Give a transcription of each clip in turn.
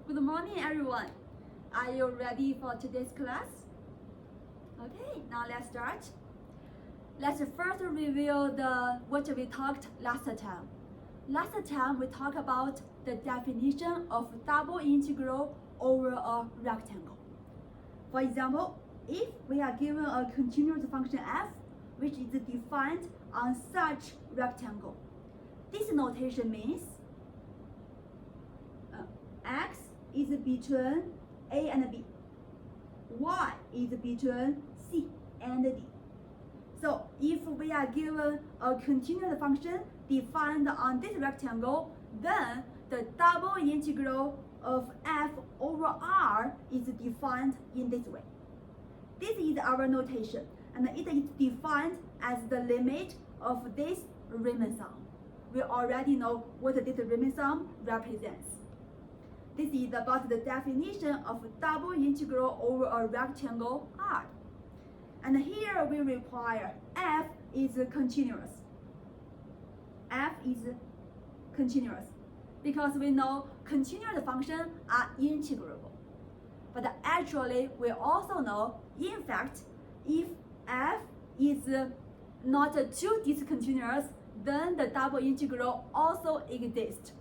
Good morning, everyone. Are you ready for today's class? Okay, now let's start. Let's first review what we talked last time. Last time we talked about the definition of double integral over a rectangle. For example, if we are given a continuous function f, which is defined on such rectangle, this notation means x is between a and b, y is between c and d. So if we are given a continuous function defined on this rectangle, then the double integral of f over r is defined in this way. This is our notation, and it is defined as the limit of this Riemann sum. We already know what this Riemann sum represents. This is about the definition of double integral over a rectangle R. And here we require f is continuous. F is continuous because we know continuous functions are integrable. But actually, we also know, in fact, if f is not too discontinuous, then the double integral also exists.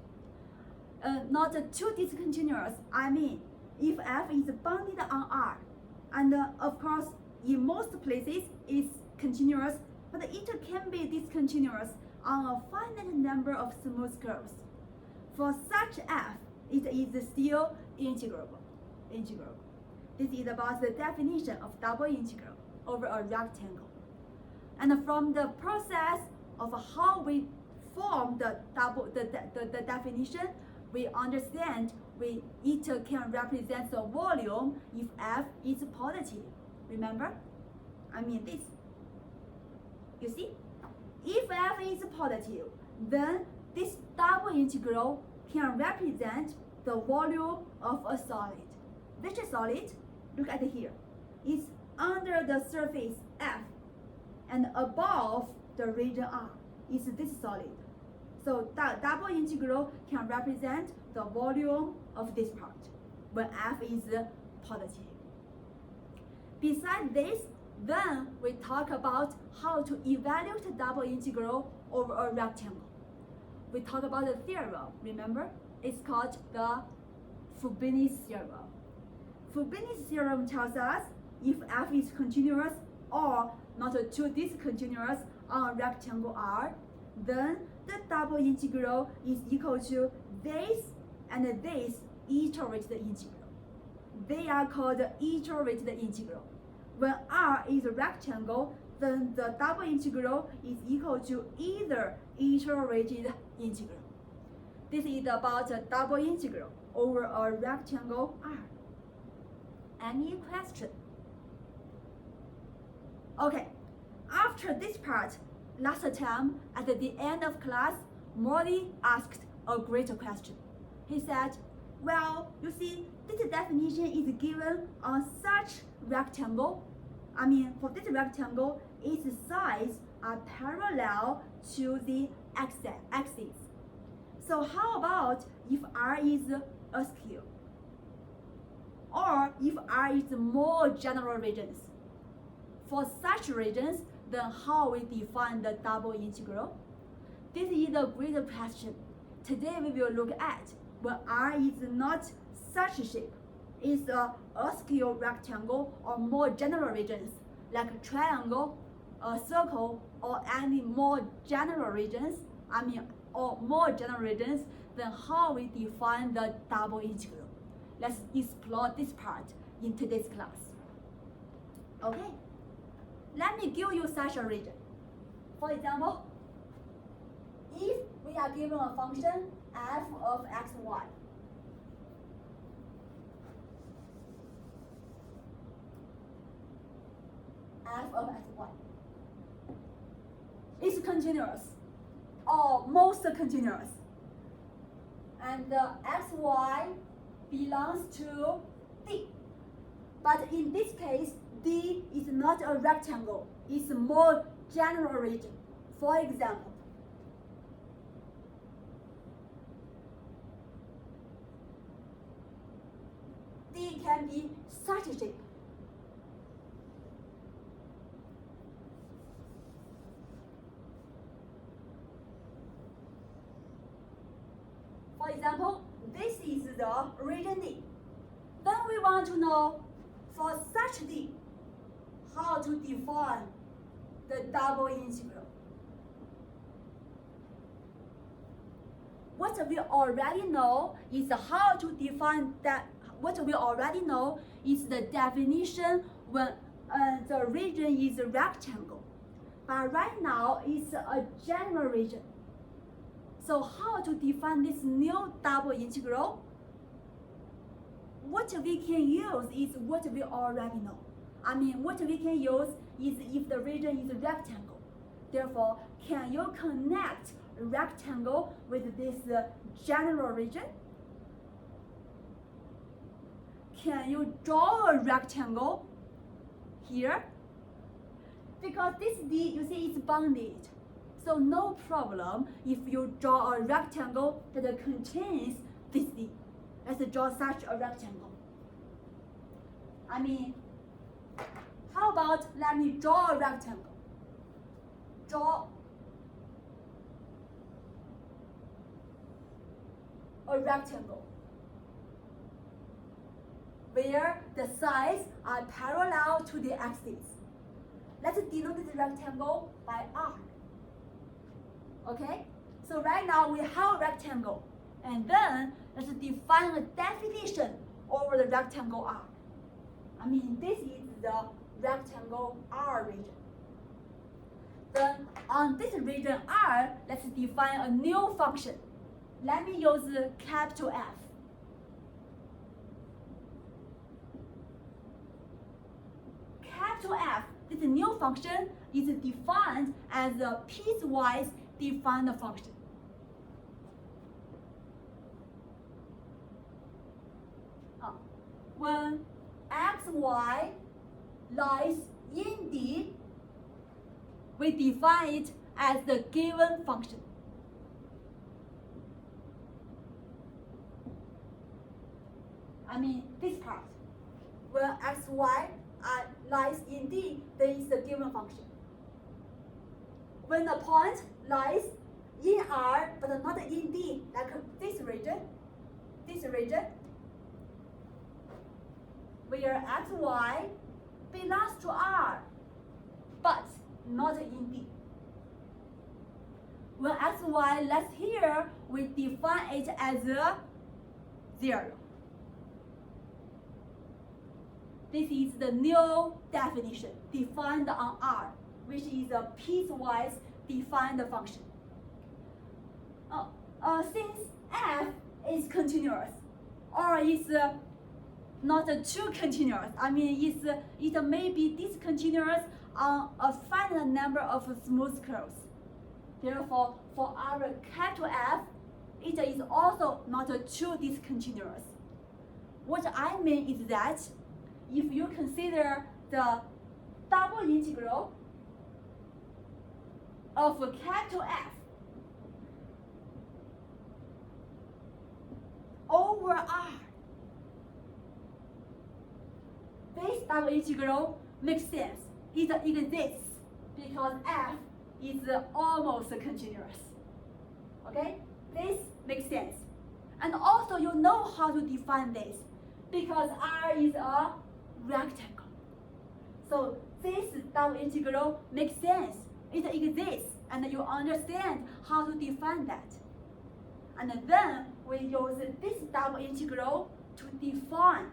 Not too discontinuous, I mean, if f is bounded on R, and of course, in most places it's continuous, but it can be discontinuous on a finite number of smooth curves. For such f, it is still integrable. This is about the definition of double integral over a rectangle. And from the process of how we form the definition, we understand it can represent the volume if f is positive. Remember? I mean this. You see? If f is positive, then this double integral can represent the volume of a solid. Which solid? Look at here. It's under the surface f, and above the region R is this solid. So that double integral can represent the volume of this part when f is positive. Besides this, then we talk about how to evaluate double integral over a rectangle. We talk about the theorem, remember? It's called the Frobenius theorem. Frobenius theorem tells us if f is continuous or not too discontinuous on a rectangle R, then the double integral is equal to this and this iterated integral. They are called iterated integral. When R is a rectangle, then the double integral is equal to either iterated integral. This is about a double integral over a rectangle R. Any question? Okay, after this part, last time at the end of class, Morley asked a great question. He said, well, you see, this definition is given on such rectangle. I mean, for this rectangle, its sides are parallel to the axis. So how about if R is askew? Or if R is more general regions? For such regions, then how we define the double integral? This is a great question. Today we will look at when R is not such a shape, it's a askew rectangle or more general regions like a triangle, a circle, or any more general regions, or more general regions, then how we define the double integral. Let's explore this part in today's class. Okay, let me give you such a region. For example, if we are given a function f of xy, f of xy is continuous or most continuous, and xy belongs to D. But in this case, D is not a rectangle, it's a more general region. For example, can be such a shape. For example, this is the region D. Then we want to know, for such D, how to define the double integral. What we already know is how to define that. What we already know is the definition when the region is a rectangle. But right now, it's a general region. So how to define this new double integral? What we can use is what we already know. I mean, what we can use is if the region is a rectangle. Therefore, can you connect a rectangle with this general region? Can you draw a rectangle here? Because this D, you see, it's bounded. So no problem if you draw a rectangle that contains this D. Let's draw such a rectangle. I mean, how about let me draw a rectangle? Draw a rectangle where the sides are parallel to the axis. Let's denote this rectangle by R. Okay? So right now we have a rectangle. And then let's define a definition over the rectangle R. I mean, this is the rectangle R region. Then on this region R, let's define a new function. Let me use capital F. Capital F, this new function is defined as a piecewise defined function. When x, y lies in D, we define it as the given function. I mean, this part. When x, y lies in D, there is the given function. When the point lies in R, but not in D, like this region, where x, y belongs to R, but not in D. When x, y lies here, we define it as a 0. This is the new definition defined on R, which is a piecewise defined function. Since f is continuous, or is not too continuous, I mean, it may be discontinuous on a finite number of smooth curves. Therefore, for our capital F, it is also not too discontinuous. What I mean is that if you consider the double integral of capital F over R, this double integral makes sense. It exists because F is almost continuous. Okay? This makes sense. And also you know how to define this because R is a rectangle. So this double integral makes sense. It exists and you understand how to define that. And then we use this double integral to define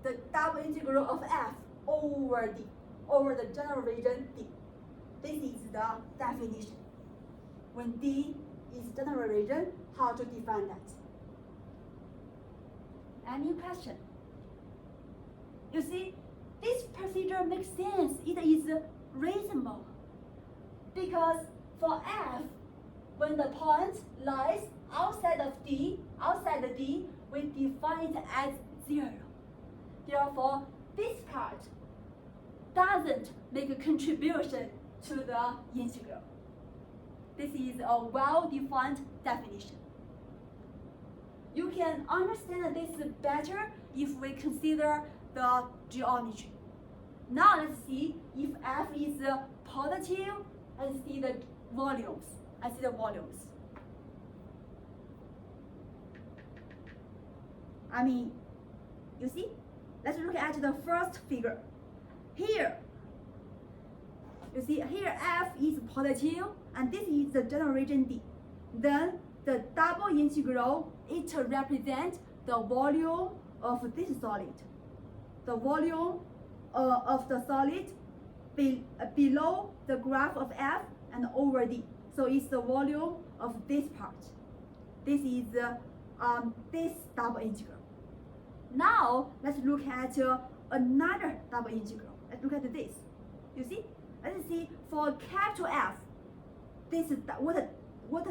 the double integral of f over D, over the general region D. This is the definition. When D is general region, how to define that? Any question? You see, this procedure makes sense. It is reasonable. Because for f, when the point lies outside of D, outside the D, we define it as 0. Therefore, this part doesn't make a contribution to the integral. This is a well-defined definition. You can understand this better if we consider the geometry. Now let's see if f is positive. Let's see the volumes. I see the volumes. You see? Let's look at the first figure. Here, you see here f is positive, and this is the general region D. Then the double integral, it represents the volume of this solid. The volume of the solid below the graph of f and over D. So it's the volume of this part. This is this double integral. Now let's look at another double integral. Let's look at this. You see? Let's see for capital F. This is what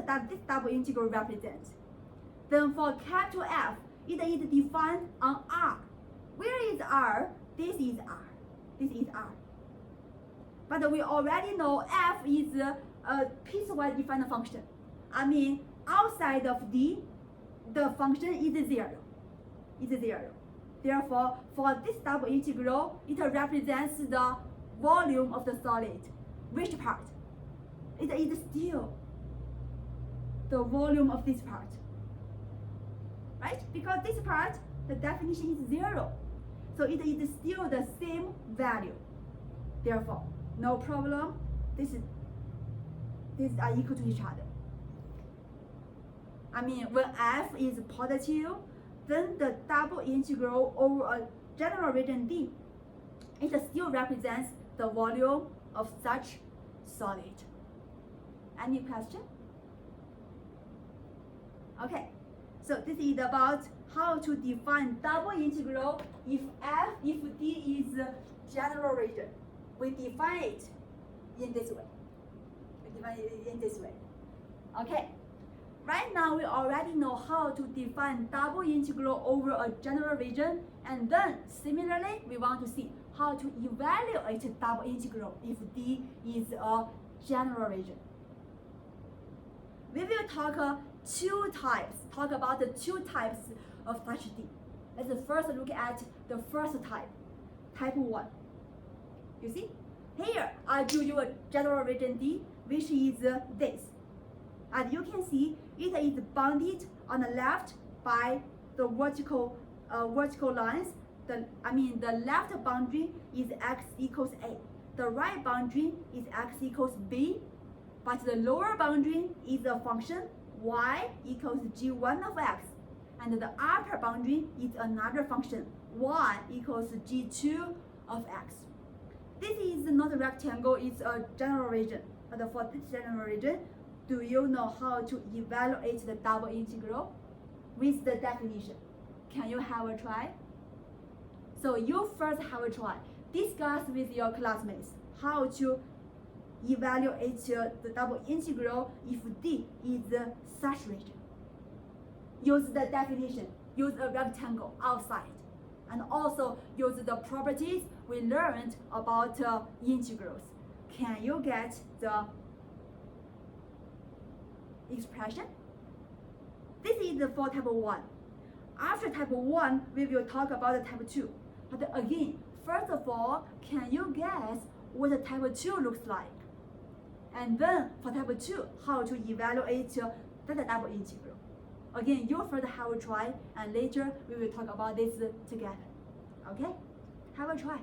does this double integral represent? Then for capital F, it is defined on R. Where is R? This is R. This is R. But we already know f is a piecewise defined function. Outside of D, the function is 0. It's 0. Therefore, for this double integral, it represents the volume of the solid. Which part? It is still the volume of this part. Right? Because this part, the definition is 0. So it is still the same value. Therefore, no problem. These are equal to each other. When f is positive, then the double integral over a general region D, it still represents the volume of such solid. Any question? Okay, so this is about how to define double integral if D is general region. We define it in this way. Okay. Right now we already know how to define double integral over a general region, and then similarly we want to see how to evaluate double integral if D is a general region. We will talk about the two types of such D. Let's first look at the first type, type 1. You see? Here I give you a general region D, which is this. As you can see, it is bounded on the left by the vertical lines. The left boundary is x equals a. The right boundary is x equals b. But the lower boundary is a function y equals g1 of x. And the upper boundary is another function y equals g2 of x. This is not a rectangle, it's a general region. But for this general region, do you know how to evaluate the double integral with the definition? Can you have a try? So you first have a try. Discuss with your classmates how to evaluate the double integral if D is such region. Use the definition. Use a rectangle outside. And also use the properties we learned about integrals. Can you get the expression? This is for type 1. After type 1, we will talk about the type 2. But again, first of all, can you guess what the type 2 looks like? And then for type 2, how to evaluate the double integral. Again, you first have a try, and later we will talk about this together. Okay? Have a try.